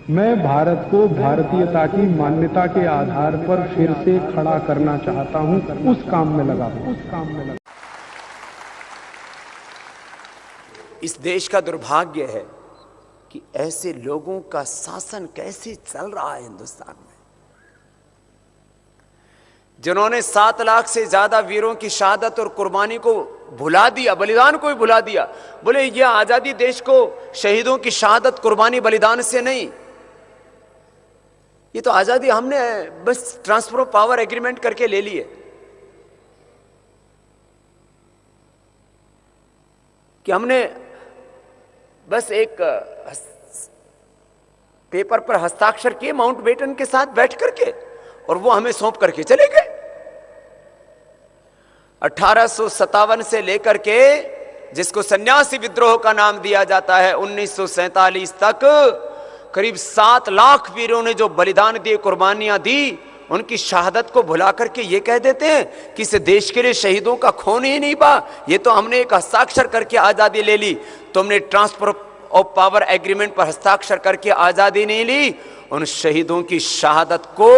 मैं भारत को भारतीयता की मान्यता के आधार पर फिर से खड़ा करना चाहता हूं, उस काम में लगा हूं। इस देश का दुर्भाग्य है कि ऐसे लोगों का शासन कैसे चल रहा है हिंदुस्तान में, जिन्होंने 7 लाख से ज्यादा वीरों की शहादत और कुर्बानी को भुला दिया, बलिदान को ही भुला दिया। बोले ये आजादी देश को शहीदों की शहादत, कुर्बानी, बलिदान से नहीं, ये तो आजादी हमने बस ट्रांसफर ऑफ पावर एग्रीमेंट करके ले लिए कि हमने बस एक पेपर पर हस्ताक्षर किए माउंटबेटन के साथ बैठ करके, और वो हमें सौंप करके चले गए। 1857 से लेकर के, जिसको सन्यासी विद्रोह का नाम दिया जाता है, 1947 तक करीब 7 लाख वीरों ने जो बलिदान दिए, कुर्बानियां दी, उनकी शहादत को भुला करके ये कह देते हैं कि इस देश के लिए शहीदों का खून ही नहीं बहा, ये तो हमने एक हस्ताक्षर करके आजादी ले ली। तुमने ट्रांसफर ऑफ पावर एग्रीमेंट पर हस्ताक्षर करके आजादी नहीं ली, उन शहीदों की शहादत को,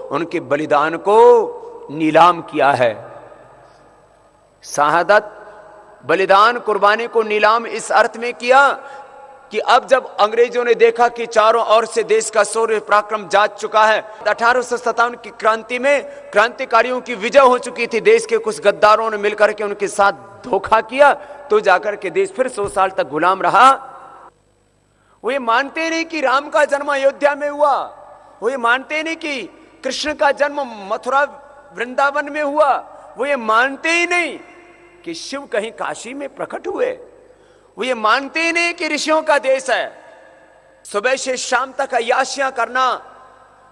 उनके बलिदान को नीलाम किया है। शहादत, बलिदान, कुर्बानी को नीलाम इस अर्थ में किया कि अब जब अंग्रेजों ने देखा कि चारों ओर से देश का शौर्य पराक्रम जाग चुका है, 1857 की क्रांति में क्रांतिकारियों की विजय हो चुकी थी, देश के कुछ गद्दारों ने मिलकर के उनके साथ धोखा किया, तो जाकर के देश फिर 100 साल तक गुलाम रहा। वो ये मानते नहीं कि राम का जन्म अयोध्या में हुआ, वो ये मानते नहीं कि कृष्ण का जन्म मथुरा वृंदावन में हुआ, वो ये मानते ही नहीं कि शिव कहीं काशी में प्रकट हुए, वो ये मानते ही नहीं कि ऋषियों का देश है। सुबह से शाम तक अय्याशियां करना,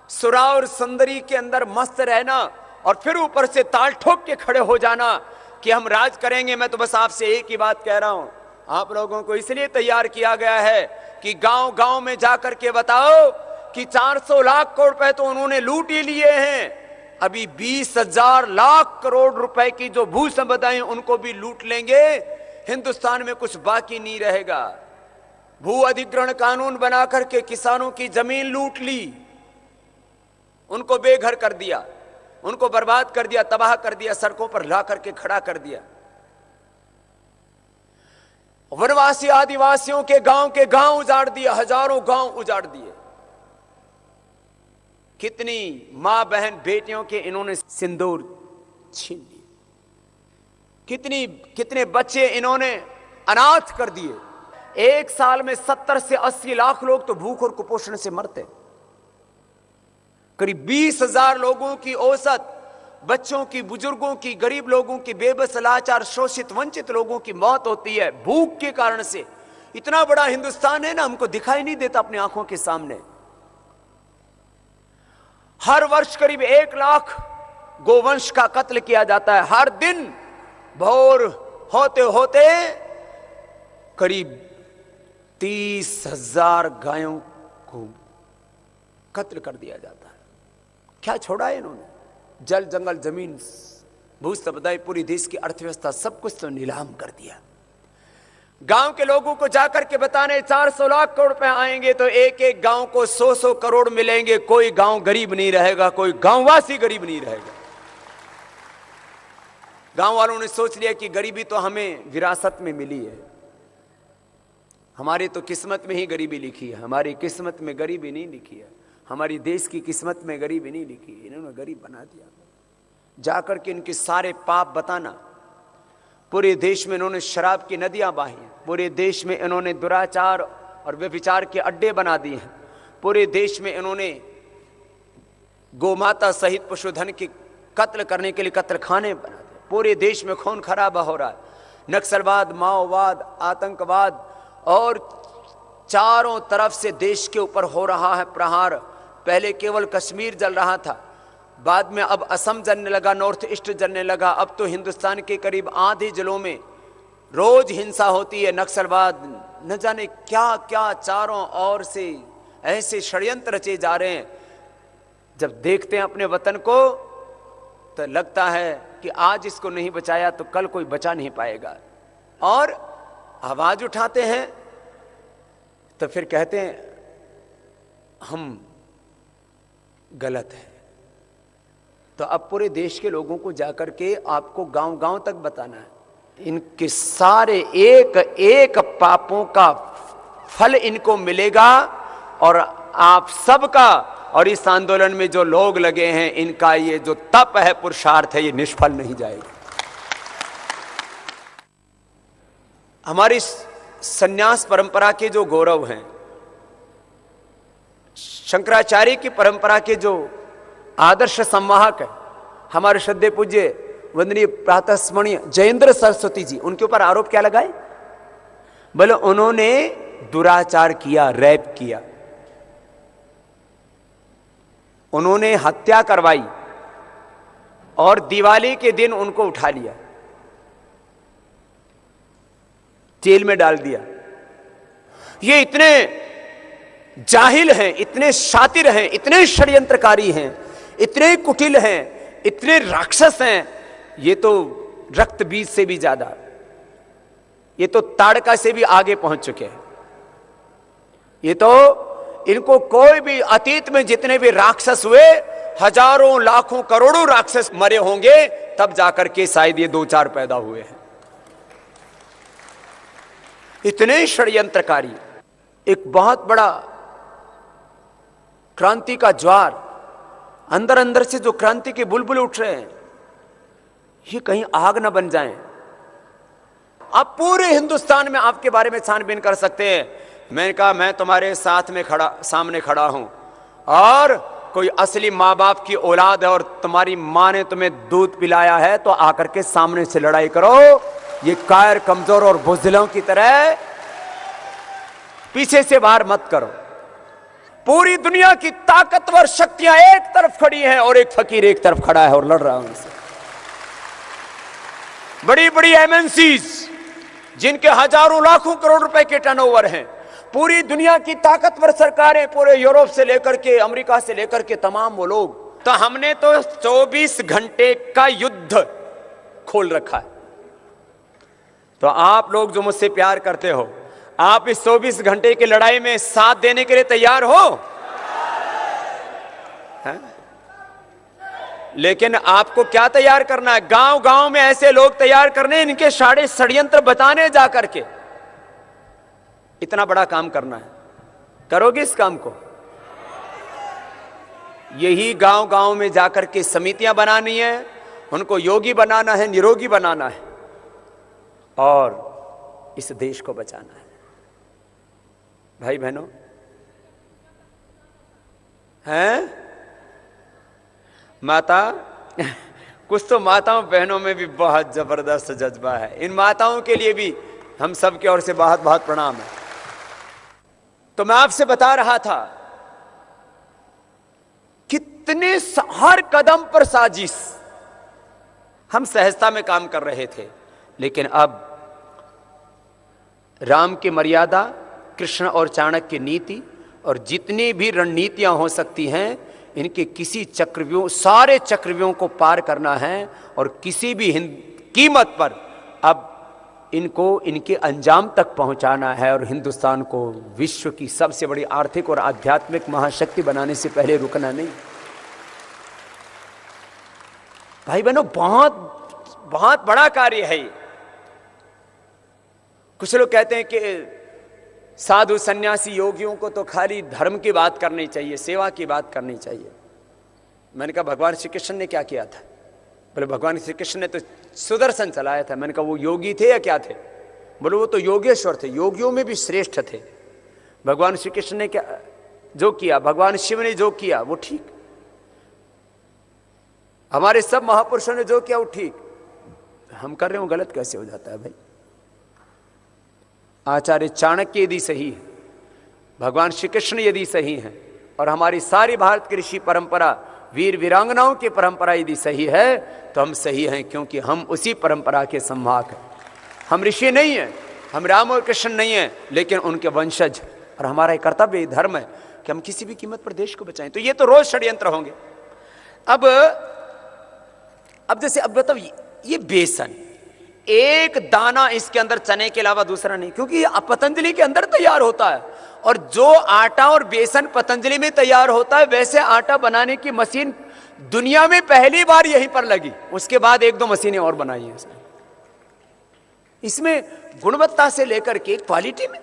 सुरा और सुंदरी के अंदर मस्त रहना, और फिर ऊपर से ताल ठोक के खड़े हो जाना कि हम राज करेंगे। मैं तो बस आपसे एक ही बात कह रहा हूं, आप लोगों को इसलिए तैयार किया गया है कि गांव गांव में जाकर के बताओ कि 400 लाख करोड़ रुपए तो उन्होंने लूट ही लिए हैं, अभी 20,000 लाख करोड़ रुपए की जो भू संपदाएं उनको भी लूट लेंगे, हिंदुस्तान में कुछ बाकी नहीं रहेगा। भू अधिग्रहण कानून बना करके किसानों की जमीन लूट ली, उनको बेघर कर दिया, उनको बर्बाद कर दिया, तबाह कर दिया, सड़कों पर ला करके खड़ा कर दिया। वनवासी आदिवासियों के गांव उजाड़ दिए, हजारों गांव उजाड़ दिए। कितनी मां बहन बेटियों के इन्होंने सिंदूर छीन लिए, कितने बच्चे इन्होंने अनाथ कर दिए। एक साल में 70 से 80 लाख लोग तो भूख और कुपोषण से मरते। करीब 20,000 लोगों की औसत, बच्चों की, बुजुर्गों की, गरीब लोगों की, बेबस, लाचार, शोषित, वंचित लोगों की मौत होती है भूख के कारण से। इतना बड़ा हिंदुस्तान है ना, हमको दिखाई नहीं देता अपनी आंखों के सामने। हर वर्ष करीब 1 लाख गोवंश का कत्ल किया जाता है। हर दिन भोर होते होते करीब 30,000 गायों को कत्ल कर दिया जाता है। क्या छोड़ा है इन्होंने? जल, जंगल, जमीन, भू संपदाएं, पूरी देश की अर्थव्यवस्था, सब कुछ तो नीलाम कर दिया। गांव के लोगों को जाकर के बताने 400 लाख करोड़ रुपए आएंगे तो एक एक गांव को 100-100 करोड़ मिलेंगे, कोई गांव गरीब नहीं रहेगा, कोई गांववासी गरीब नहीं रहेगा। गांव वालों ने सोच लिया कि गरीबी तो हमें विरासत में मिली है, हमारी तो किस्मत में ही गरीबी लिखी है, हमारी किस्मत में गरीबी नहीं लिखी है, हमारी देश की किस्मत में गरीबी नहीं लिखी, इन्होंने गरीब बना दिया। जाकर के इनके सारे पाप बताना। पूरे देश में इन्होंने शराब की नदियां बहाई हैं, पूरे देश में इन्होंने दुराचार और व्यभिचार के अड्डे बना दिए हैं, पूरे देश में इन्होंने गोमाता सहित पशुधन की कत्ल करने के लिए कत्लखाने बना दिए। पूरे देश में खून खराबा हो रहा है। नक्सलवाद, माओवाद, आतंकवाद, और चारों तरफ से देश के ऊपर हो रहा है प्रहार। पहले केवल कश्मीर जल रहा था, बाद में अब असम जलने लगा, नॉर्थ ईस्ट जलने लगा, अब तो हिंदुस्तान के करीब आधे जिलों में रोज हिंसा होती है। नक्सलवाद, न जाने क्या क्या चारों ओर से ऐसे षड्यंत्र रचे जा रहे हैं। जब देखते हैं अपने वतन को तो लगता है कि आज इसको नहीं बचाया तो कल कोई बचा नहीं पाएगा, और आवाज उठाते हैं तो फिर कहते हैं हम गलत हैं। तो अब पूरे देश के लोगों को जाकर के आपको गांव-गांव तक बताना है, इनके सारे एक एक पापों का फल इनको मिलेगा, और आप सबका और इस आंदोलन में जो लोग लगे हैं इनका ये जो तप है, पुरुषार्थ है, ये निष्फल नहीं जाएगा। हमारी सन्यास परंपरा के जो गौरव हैं, शंकराचार्य की परंपरा के जो आदर्श संवाहक है, हमारे श्रद्धेय पूज्य वंदनीय प्रातः स्मरणीय जयेंद्र सरस्वती जी, उनके ऊपर आरोप क्या लगाए? बोले उन्होंने दुराचार किया, रेप किया, उन्होंने हत्या करवाई और दिवाली के दिन उनको उठा लिया, जेल में डाल दिया। ये इतने जाहिल हैं, इतने शातिर हैं, इतने षड्यंत्रकारी हैं, इतने कुटिल हैं, इतने राक्षस हैं, ये तो रक्त बीज से भी ज्यादा, ये तो ताड़का से भी आगे पहुंच चुके हैं। ये तो इनको कोई भी अतीत में जितने भी राक्षस हुए, हजारों लाखों करोड़ों राक्षस मरे होंगे, तब जाकर के शायद ये 2-4 पैदा हुए हैं। इतने षड्यंत्रकारी। एक बहुत बड़ा क्रांति का ज्वार, अंदर अंदर से जो क्रांति के बुलबुल उठ रहे हैं, ये कहीं आग ना बन जाएं। आप पूरे हिंदुस्तान में आपके बारे में छानबीन कर सकते हैं। मैंने कहा मैं तुम्हारे साथ में सामने खड़ा हूं, और कोई असली माँ बाप की औलाद है और तुम्हारी माँ ने तुम्हें दूध पिलाया है, तो आकर के सामने से लड़ाई करो। ये कायर, कमजोर और बुज़दिलों की तरह पीछे से बाहर मत करो। पूरी दुनिया की ताकतवर शक्तियां एक तरफ खड़ी हैं और एक फकीर एक तरफ खड़ा है और लड़ रहा है उनसे। बड़ी बड़ी एमएनसीज जिनके हजारों लाखों करोड़ रुपए के टर्नओवर हैं, पूरी दुनिया की ताकतवर सरकारें, पूरे यूरोप से लेकर के अमेरिका से लेकर के तमाम वो लोग। तो हमने तो 24 घंटे का युद्ध खोल रखा है। तो आप लोग जो मुझसे प्यार करते हो, आप इस 24 घंटे की लड़ाई में साथ देने के लिए तैयार हो? है? लेकिन आपको क्या तैयार करना है? गांव गांव में ऐसे लोग तैयार करने, इनके सारे षड्यंत्र बताने जाकर के। इतना बड़ा काम करना है, करोगे इस काम को? यही गांव गांव में जाकर के समितियां बनानी है, उनको योगी बनाना है, निरोगी बनाना है, और इस देश को बचाना है। भाई बहनों, हैं? माता कुछ तो माताओं बहनों में भी बहुत जबरदस्त जज्बा है। इन माताओं के लिए भी हम सब की ओर से बहुत बहुत प्रणाम है। तो मैं आपसे बता रहा था, कितने हर कदम पर साजिश। हम सहजता में काम कर रहे थे, लेकिन अब राम की मर्यादा, कृष्ण और चाणक्य की नीति और जितनी भी रणनीतियां हो सकती हैं, इनके किसी चक्रव्यूह, सारे चक्रव्यूहों को पार करना है, और किसी भी कीमत पर अब इनको इनके अंजाम तक पहुंचाना है, और हिंदुस्तान को विश्व की सबसे बड़ी आर्थिक और आध्यात्मिक महाशक्ति बनाने से पहले रुकना नहीं। भाई बहनों, बहुत बहुत बड़ा कार्य है ये। कुछ लोग कहते हैं कि साधु सन्यासी योगियों को तो खाली धर्म की बात करनी चाहिए, सेवा की बात करनी चाहिए। मैंने कहा भगवान श्री कृष्ण ने क्या किया था? बोले भगवान श्री कृष्ण ने तो सुदर्शन चलाया था। मैंने कहा वो योगी थे या क्या थे? बोले वो तो योगेश्वर थे, योगियों में भी श्रेष्ठ थे। भगवान श्री कृष्ण ने क्या जो किया, भगवान शिव ने जो किया वो ठीक, हमारे सब महापुरुषों ने जो किया वो ठीक, हम कर रहे हो गलत कैसे हो जाता है भाई? आचार्य चाणक्य यदि सही है, भगवान श्री कृष्ण यदि सही है, और हमारी सारी भारत की ऋषि परंपरा, वीर वीरांगनाओं की परंपरा यदि सही है, तो हम सही हैं, क्योंकि हम उसी परंपरा के संवाहक हैं। हम ऋषि नहीं हैं, हम राम और कृष्ण नहीं हैं, लेकिन उनके वंशज, और हमारा एक कर्तव्य धर्म है कि हम किसी भी कीमत पर देश को बचाएं। तो ये तो रोज षड्यंत्र होंगे। अब जैसे अब बताओ, ये बेसन एक दाना इसके अंदर चने के अलावा दूसरा नहीं, क्योंकि ये पतंजलि के अंदर तैयार होता है, और जो आटा और बेसन पतंजलि में तैयार होता है वैसे आटा बनाने की मशीन दुनिया में पहली बार यहीं पर लगी। उसके बाद 1-2 मशीनें और बनाई हैं। इसमें गुणवत्ता से लेकर के क्वालिटी में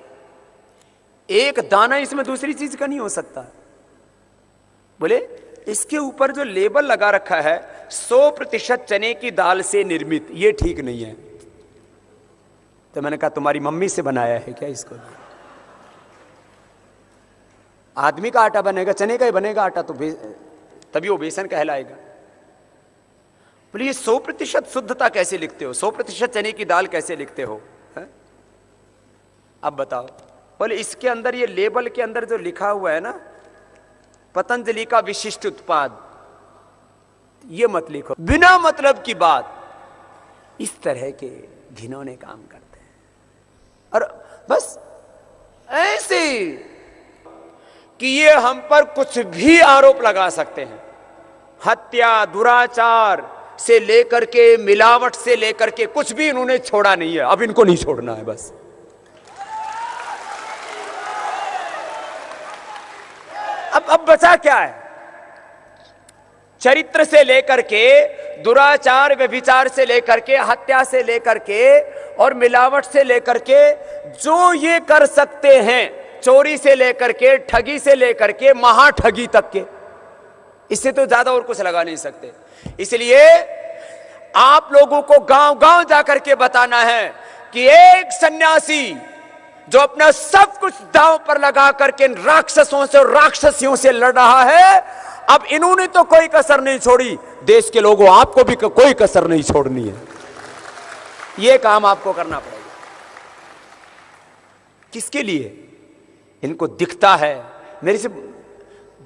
एक दाना इसमें दूसरी चीज का नहीं हो सकता। बोले इसके ऊपर जो लेबल लगा रखा है 100% चने की दाल से निर्मित, ये ठीक नहीं है। तो मैंने कहा तुम्हारी मम्मी से बनाया है क्या इसको? आदमी का आटा बनेगा, चने का ही बनेगा आटा, तो तभी वो बेसन कहलाएगा। बोले ये 100% शुद्धता कैसे लिखते हो, 100% चने की दाल कैसे लिखते हो है? अब बताओ। बोले इसके अंदर, ये लेबल के अंदर जो लिखा हुआ है ना, पतंजलि का विशिष्ट उत्पाद, ये मत लिखो, बिना मतलब की बात। इस तरह के घिनौने काम करते हैं और बस ऐसे कि ये हम पर कुछ भी आरोप लगा सकते हैं। हत्या, दुराचार से लेकर के, मिलावट से लेकर के कुछ भी इन्होंने छोड़ा नहीं है। अब इनको नहीं छोड़ना है बस। अब बचा क्या है? चरित्र से लेकर के, दुराचार व्यभिचार से लेकर के, हत्या से लेकर के और मिलावट से लेकर के जो ये कर सकते हैं, चोरी से लेकर के, ठगी से लेकर के, महाठगी तक के, इससे तो ज्यादा और कुछ लगा नहीं सकते। इसलिए आप लोगों को गांव-गांव जाकर के बताना है कि एक सन्यासी जो अपना सब कुछ दांव पर लगा करके राक्षसों से और राक्षसियों से लड़ रहा है, अब इन्होंने तो कोई कसर नहीं छोड़ी। देश के लोगों, आपको भी कोई कसर नहीं छोड़नी है। यह काम आपको करना पड़ेगा। किसके लिए? इनको दिखता है। मेरे से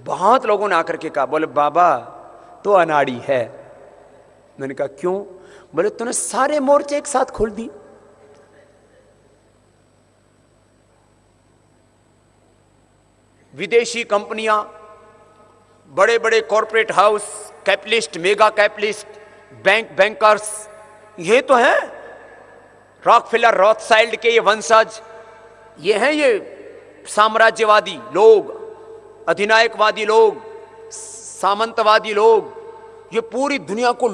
बहुत लोगों ने आकर के कहा, बोले बाबा तो अनाड़ी है। मैंने कहा क्यों? बोले तूने सारे मोर्चे एक साथ खोल दी। विदेशी कंपनियां, बड़े बड़े corporate house, capitalist, mega capitalist, bankers, ये तो हैं रॉकफेलर, रॉथसाइल्ड के ये वंशज, ये हैं ये साम्राज्यवादी लोग, अधिनायकवादी लोग, सामंतवादी लोग, ये पूरी दुनिया को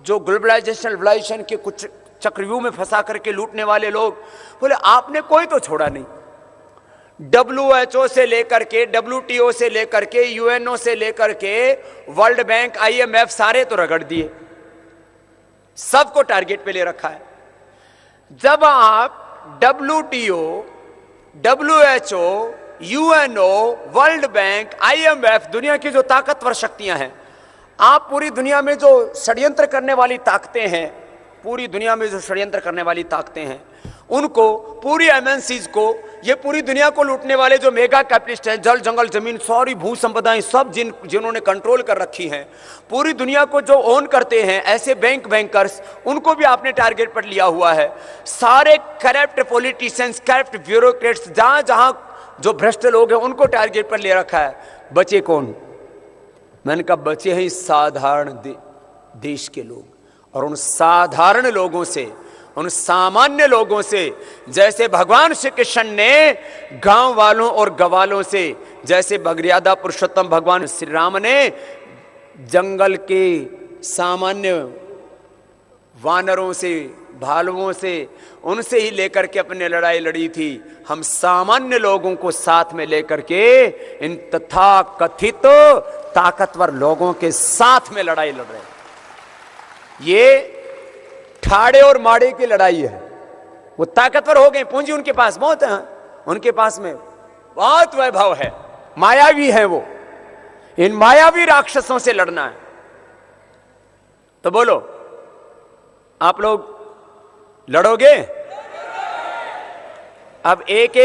जो ग्लोबलाइजेशन के कुछ चक्रव्यूह में फंसा करके लूटने वाले लोग। बोले आपने कोई तो छोड़ा नहीं। WHO से लेकर के, WTO से लेकर के, UNO से लेकर के, वर्ल्ड बैंक, IMF सारे तो रगड़ दिए, सबको टारगेट पे ले रखा है। जब आप WTO, WHO, UNO, world bank, IMF, दुनिया की जो ताकतवर शक्तियां हैं, आप पूरी दुनिया में जो षड्यंत्र करने वाली ताकतें हैं, पूरी दुनिया में जो षड्यंत्र करने वाली ताकतें हैं, उनको, पूरी MNCs को, ये पूरी दुनिया को लूटने वाले जो मेगा कैपिटलिस्ट हैं, जल जंगल जमीन सारी भू संपदाएं सब जिन्होंने कंट्रोल कर रखी हैं, पूरी दुनिया को जो ओन करते हैं, ऐसे बैंकर्स, उनको भी आपने टारगेट पर लिया हुआ है। सारे करप्ट पॉलिटिशियंस, करप्ट ब्यूरोक्रेट्स, जहां जहां जो भ्रष्ट लोग हैं, उनको टारगेट पर ले रखा है। बचे कौन? मैंने कहा बचे हैं साधारण देश के लोग। और उन साधारण लोगों से, उन सामान्य लोगों से, जैसे भगवान श्री कृष्ण ने गांव वालों और गवालों से, जैसे मर्यादा पुरुषोत्तम भगवान श्री राम ने जंगल के सामान्य वानरों से, भालुओं से, उनसे ही लेकर के अपने लड़ाई लड़ी थी, हम सामान्य लोगों को साथ में लेकर के इन तथा कथित ताकतवर लोगों के साथ में लड़ाई लड़ रहे हैं। ये ठाड़े और माड़े की लड़ाई है। वो ताकतवर हो गए, पूंजी उनके पास बहुत है, उनके पास में बहुत वैभव है, मायावी है वो। इन मायावी राक्षसों से लड़ना है। तो बोलो आप लोग लड़ोगे? अब एक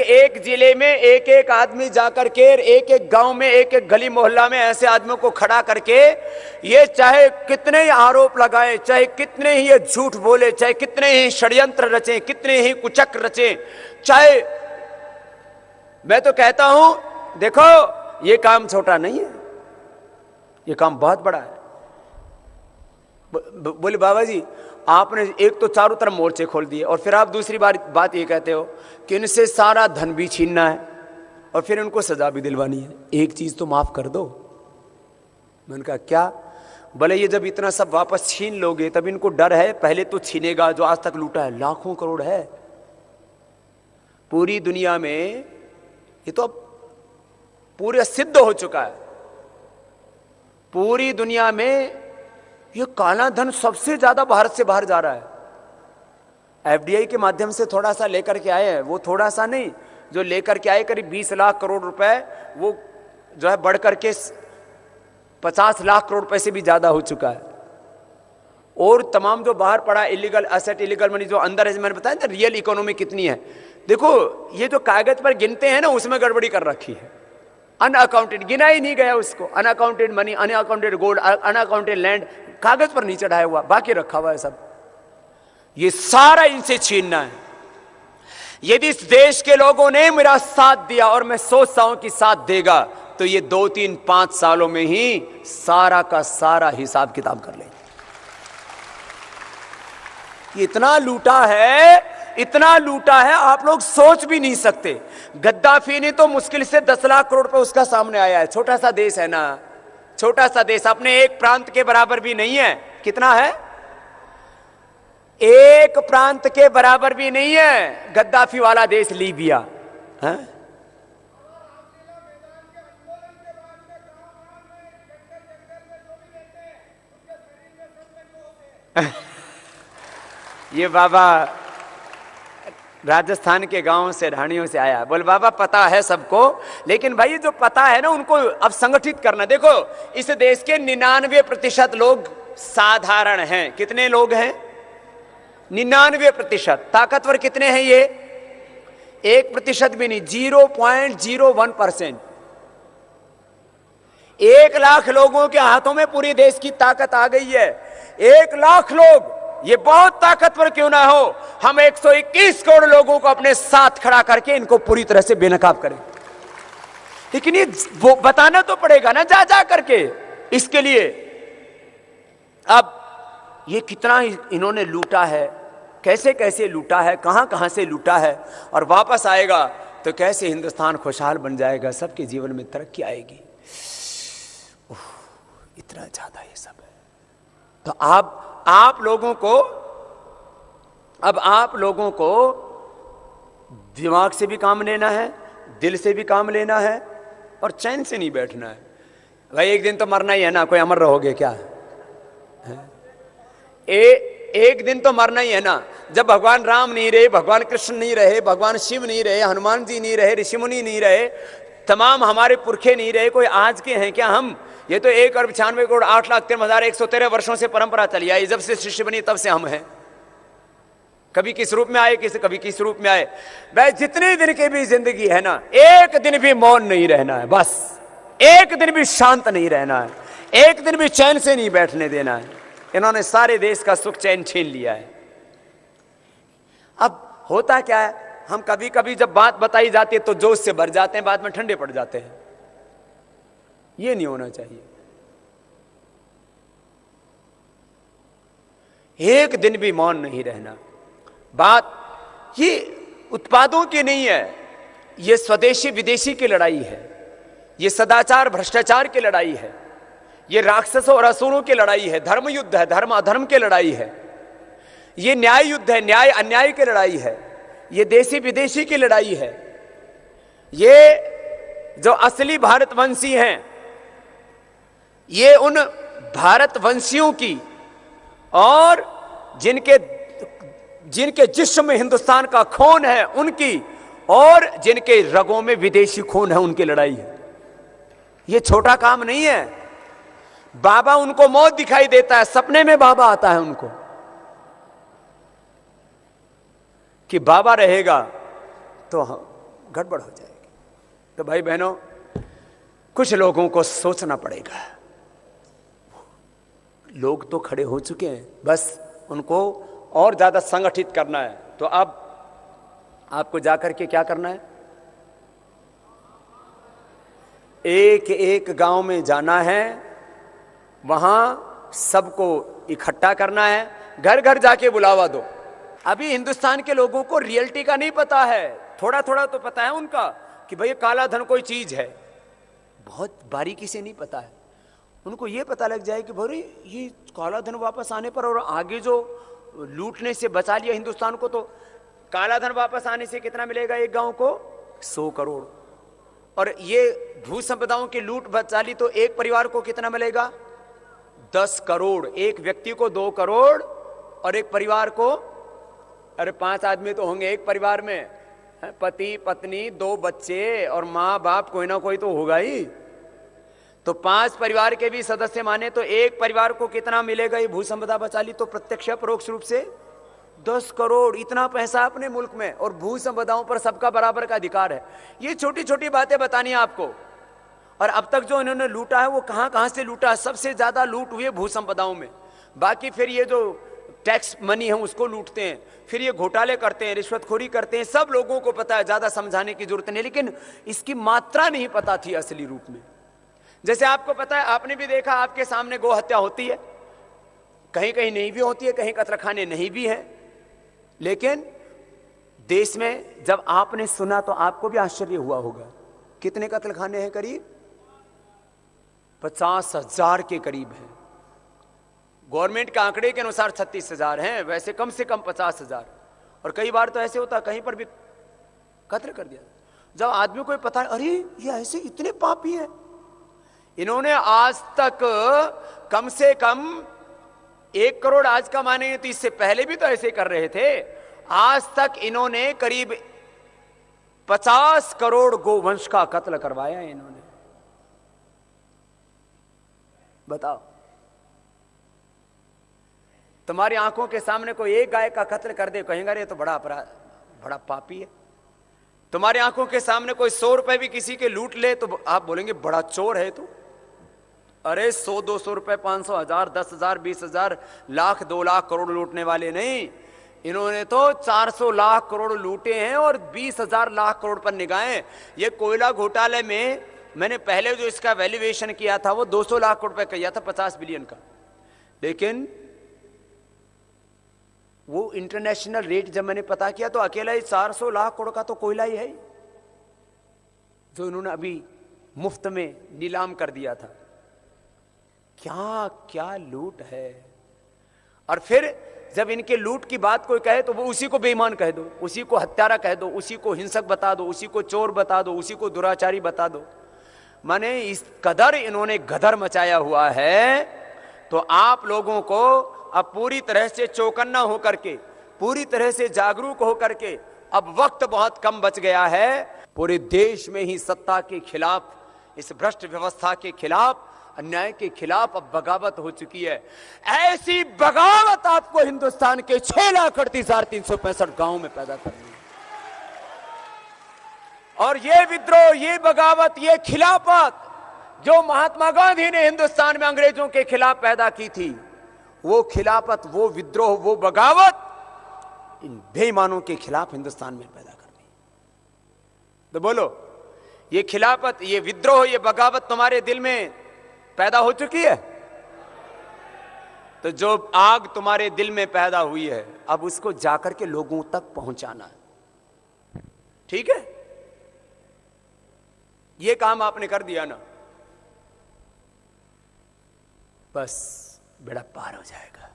एक जिले में एक एक आदमी जाकर के, एक एक गांव में, एक एक गली मोहल्ला में ऐसे आदमियों को खड़ा करके, ये चाहे कितने ही आरोप लगाए, चाहे कितने ही ये झूठ बोले, चाहे कितने ही षड्यंत्र रचे, कितने ही कुचक्र रचे, चाहे, मैं तो कहता हूं देखो ये काम छोटा नहीं है, ये काम बहुत बड़ा है। बोले बाबा जी आपने एक तो चारों तरफ मोर्चे खोल दिए और फिर आप दूसरी बात ये कहते हो कि इनसे सारा धन भी छीनना है और फिर उनको सजा भी दिलवानी है, एक चीज तो माफ कर दो। मैंने कहा क्या? बोले ये जब इतना सब वापस छीन लोगे तब इनको डर है पहले तो छीनेगा जो आज तक लूटा है, लाखों करोड़ है पूरी दुनिया में, ये तो अब पूरे सिद्ध हो चुका है। पूरी दुनिया में ये काला धन सबसे ज्यादा भारत से बाहर जा रहा है। एफडीआई के माध्यम से थोड़ा सा लेकर के आए हैं, वो थोड़ा सा नहीं, जो लेकर के आए करीब 20 लाख करोड़ रुपए, वो जो है बढ़ करके 50 लाख करोड़ रुपए से भी ज्यादा हो चुका है। और तमाम जो बाहर पड़ा इलीगल एसेट, इलीगल मनी जो अंदर है, मैंने बताया ना रियल इकोनॉमी कितनी है। देखो ये जो कागज पर गिनते हैं ना उसमें गड़बड़ी कर रखी है, अनअकाउंटेड गिना ही नहीं गया उसको, unaccounted money, unaccounted gold, unaccounted land कागज पर नहीं चढ़ाया हुआ, बाकी रखा हुआ है सब। ये सारा इनसे छीनना है। यदि इस देश के लोगों ने मेरा साथ दिया और मैं सोचता हूं कि साथ देगा तो ये 2, 3, 5 सालों में ही सारा का सारा हिसाब किताब कर लेंगे। इतना लूटा है, इतना लूटा है आप लोग सोच भी नहीं सकते। गद्दाफी ने तो मुश्किल से 10 लाख करोड़ रुपए उसका सामने आया है। छोटा सा देश है ना, छोटा सा देश, अपने एक प्रांत के बराबर भी नहीं है। कितना है? एक प्रांत के बराबर भी नहीं है गद्दाफी वाला देश लीबिया है? ये बाबा राजस्थान के गांव से, ढाणियों से आया। बोल बाबा पता है सबको, लेकिन भाई जो पता है ना उनको अब संगठित करना। देखो इस देश के 99% लोग साधारण हैं। कितने लोग हैं? 99%। ताकतवर कितने हैं ये? 1% भी नहीं, 0.01%। 1 लाख लोगों के हाथों में पूरी देश की ताकत आ गई है। 1 लाख लोग, ये बहुत ताकतवर क्यों ना हो, हम 121 करोड़ लोगों को अपने साथ खड़ा करके इनको पूरी तरह से बेनकाब करें। लेकिन ये वो बताना तो पड़ेगा ना जा जा करके इसके लिए। अब ये कितना इन्होंने लूटा है, कैसे कैसे लूटा है, कहां कहां से लूटा है, और वापस आएगा तो कैसे हिंदुस्तान खुशहाल बन जाएगा, सबके जीवन में तरक्की आएगी। इतना ज्यादा ये सब है। तो आप लोगों को दिमाग से भी काम लेना है, दिल से भी काम लेना है, और चैन से नहीं बैठना है। भाई एक दिन तो मरना ही है ना, कोई अमर रहोगे क्या? एक दिन तो मरना ही है ना। जब भगवान राम नहीं रहे, भगवान कृष्ण नहीं रहे, भगवान शिव नहीं रहे, हनुमान जी नहीं रहे, ऋषि मुनि नहीं रहे, तमाम हमारे पुरखे नहीं रहे, कोई आज के हैं क्या हम? ये तो 1,96,08,13,113 वर्षों से परंपरा चली आई। जब से सृष्टि बनी तब से हम हैं। कभी किस रूप में आए, कभी किस रूप में आए। भाई जितने दिन की भी जिंदगी है ना, एक दिन भी मौन नहीं रहना है, बस एक दिन भी शांत नहीं रहना है, एक दिन भी चैन से नहीं बैठने देना है। इन्होंने सारे देश का सुख चैन छीन लिया है। अब होता क्या है, हम कभी कभी जब बात बताई जाती है तो जोश से भर जाते हैं, बाद में ठंडे पड़ जाते हैं। ये नहीं होना चाहिए। एक दिन भी मौन नहीं रहना। बात ये उत्पादों की नहीं है, ये स्वदेशी विदेशी की लड़ाई है, ये सदाचार भ्रष्टाचार की लड़ाई है, ये राक्षसों और असुरों की लड़ाई है, धर्म युद्ध है, धर्म अधर्म की लड़ाई है, ये न्याय युद्ध है, न्याय अन्याय की लड़ाई है, ये देशी विदेशी की लड़ाई है। ये जो असली भारतवंशी हैं, ये उन भारतवंशियों की, और जिनके जिस्म में हिंदुस्तान का खून है उनकी, और जिनके रगों में विदेशी खून है उनकी लड़ाई है। ये छोटा काम नहीं है। बाबा उनको मौत दिखाई देता है, सपने में बाबा आता है उनको कि बाबा रहेगा तो गड़बड़ हो जाएगी। तो भाई बहनों, कुछ लोगों को सोचना पड़ेगा। लोग तो खड़े हो चुके हैं, बस उनको और ज्यादा संगठित करना है। तो अब आपको जाकर के क्या करना है? एक एक गांव में जाना है, वहां सबको इकट्ठा करना है, घर घर जाके बुलावा दो। अभी हिंदुस्तान के लोगों को रियलिटी का नहीं पता है, थोड़ा थोड़ा तो पता है उनका कि भाई काला धन कोई चीज है, बहुत बारीकी से नहीं पता है। उनको ये पता लग जाए कि भाई ये काला धन वापस आने पर और आगे जो लूटने से बचा लिया हिंदुस्तान को, तो काला धन वापस आने से कितना मिलेगा एक गांव को? 100 करोड़। और ये भू संपदाओं की लूट बचा ली तो एक परिवार को कितना मिलेगा? 10 करोड़। एक व्यक्ति को 2 करोड़ और एक परिवार को, अरे 5 आदमी तो होंगे एक परिवार में, पति पत्नी 2 बच्चे और माँ बाप, कोई ना कोई तो होगा ही। तो 5 परिवार के भी सदस्य माने तो एक परिवार को कितना मिलेगा ये भू संपदा बचा ली? तो प्रत्यक्ष परोक्ष रूप से 10 करोड़। इतना पैसा अपने मुल्क में, और भू संपदाओं पर सबका बराबर का अधिकार है। ये छोटी छोटी बातें बतानी है आपको। और अब तक जो इन्होंने लूटा है वो कहां कहां से लूटा है? सबसे ज्यादा लूट हुई है भू संपदाओं में। बाकी फिर ये जो टैक्स मनी है उसको लूटते हैं, फिर ये घोटाले करते हैं, रिश्वतखोरी करते हैं, सब लोगों को पता है, ज्यादा समझाने की जरूरत नहीं। लेकिन इसकी मात्रा नहीं पता थी असली रूप में। जैसे आपको पता है, आपने भी देखा, आपके सामने गौ हत्या होती है, कहीं कहीं नहीं भी होती है, कहीं कत्लखाने नहीं भी है। लेकिन देश में जब आपने सुना तो आपको भी आश्चर्य हुआ होगा। कितने कत्लखाने हैं? करीब 50,000 के करीब हैं। गवर्नमेंट के आंकड़े के अनुसार 36,000 हैं, वैसे कम से कम 50,000। और कई बार तो ऐसे होता है कहीं पर भी कत्ल कर दिया। जब आदमी को पता है अरे ये ऐसे इतने पापी हैं, इन्होंने आज तक कम से कम 1 करोड़ आज का माने तो इससे पहले भी तो ऐसे कर रहे थे। आज तक इन्होंने करीब 50 करोड़ गोवंश का कत्ल करवाया है इन्होंने। बताओ, तुम्हारी आंखों के सामने कोई एक गाय का कत्ल कर दे, कहेंगे ये तो बड़ा अपराध, बड़ा पापी है। तुम्हारी आंखों के सामने कोई 100 रुपए भी किसी के लूट ले तो आप बोलेंगे बड़ा चोर है तू। अरे 100-200 रुपए, 500, 1000, 10,000, 20,000, लाख, 2 लाख करोड़ लूटने वाले नहीं। इन्होंने तो 400 लाख करोड़ लूटे हैं और 20,000 लाख करोड़ पर निगाहें। ये कोयला घोटाले में मैंने पहले जो इसका वैल्यूएशन किया था वो 200 लाख करोड़ पे किया था, 50 बिलियन का। लेकिन वो इंटरनेशनल रेट जब मैंने पता किया तो अकेला ही 400 लाख करोड़ का तो कोयला ही है जो इन्होंने अभी मुफ्त में नीलाम कर दिया था। क्या क्या लूट है। और फिर जब इनके लूट की बात कोई कहे तो वो उसी को बेईमान कह दो, उसी को हत्यारा कह दो, उसी को हिंसक बता दो, उसी को चोर बता दो, उसी को दुराचारी बता दो। माने इस कदर इन्होंने गदर मचाया हुआ है। तो आप लोगों को अब पूरी तरह से चौकन्ना होकर के, पूरी तरह से जागरूक होकर के, अब वक्त बहुत कम बच गया है। पूरे देश में ही सत्ता के खिलाफ, इस भ्रष्ट व्यवस्था के खिलाफ, अन्याय के खिलाफ अब बगावत हो चुकी है। ऐसी बगावत आपको हिंदुस्तान के 6,38,365 गांवों में पैदा करनी है। और ये विद्रोह, ये बगावत, ये खिलाफत जो महात्मा गांधी ने हिंदुस्तान में अंग्रेजों के खिलाफ पैदा की थी, वो खिलाफत, वो विद्रोह, वो बगावत इन बेईमानों के खिलाफ हिंदुस्तान में पैदा करनी। तो बोलो, ये खिलाफत, ये विद्रोह, ये बगावत तुम्हारे दिल में पैदा हो चुकी है? तो जो आग तुम्हारे दिल में पैदा हुई है अब उसको जाकर के लोगों तक पहुंचाना है। ठीक है, ये काम आपने कर दिया ना, बस बेड़ा पार हो जाएगा।